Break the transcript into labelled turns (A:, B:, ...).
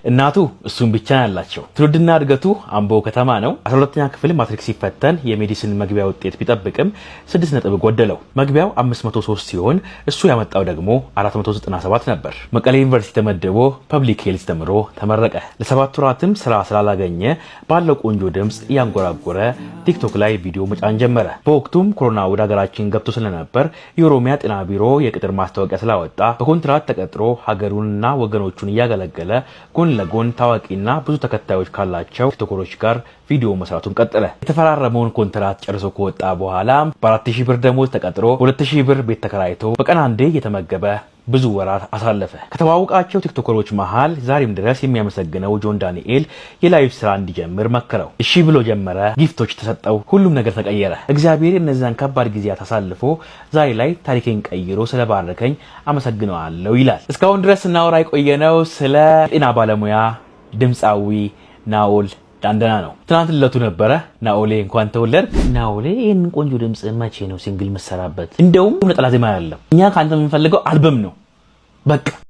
A: እናቱ እሱን ብቻ ያላቸው። ትውልድና እድገቱ አምቦ ከተማ ነው። 12ኛ ክፍል ማትሪክ ሲፈተን የሜዲሲን መግቢያ ውጤት ቢጠብቅም 6 ነጥብ ጎደለው። መግቢያው 503 ሲሆን እሱ ያመጣው ደግሞ 497 ነበር። መቀሌ ዩኒቨርሲቲ ተመድቦ ፐብሊክ ሄልዝ ተምሮ ተመረቀ። ለ7 ወራትም ስራ ስላላገኘ ባለው ቆንጆ ድምጽ እያንጎራጎረ ቲክቶክ ላይ ቪዲዮ መጫን ጀመረ። በወቅቱም ኮሮና ወደ ሀገራችን ገብቶ ስለነበር የኦሮሚያ ጤና ቢሮ የቅጥር ማስታወቂያ ስላወጣ በኮንትራት ተቀጥሮ ሀገሩንና ወገኖቹን እያገለገለ ጎን ለጎን ታዋቂና ብዙ ተከታዮች ካላቸው ቲክቶከሮች ጋር ቪዲዮ መስራቱን ቀጠለ። የተፈራረመውን ኮንትራት ጨርሶ ከወጣ በኋላ በ4000 ብር ደሞዝ ተቀጥሮ 2000 ብር ቤት ተከራይቶ በቀን አንዴ እየተመገበ ብዙ ወራት አሳለፈ። ከተዋወቃቸው ቲክቶከሮች መሃል ዛሬም ድረስ የሚያመሰግነው ጆን ዳንኤል የላይቭ ስራ እንዲጀምር መከረው። እሺ ብሎ ጀመረ። ጊፍቶች ተሰጠው። ሁሉም ነገር ተቀየረ። እግዚአብሔር እነዛን ከባድ ጊዜያት አሳልፎ ዛሬ ላይ ታሪኬን ቀይሮ ስለባረከኝ አመሰግነዋለሁ ይላል። እስካሁን ድረስ ስናወራ የቆየነው ስለ ጤና ባለሙያ ድምፃዊ ናኦል ዳንደና ነው። ትናንት ለቱ ነበረ። ናኦሌ እንኳን ተወለድክ። ናኦሌ ይሄን ቆንጆ ድምጽ መቼ ነው ሲንግል መሰራበት? እንደውም ነጠላ ዜማ አይደለም። እኛ ካንተ የምንፈልገው አልበም ነው በቃ።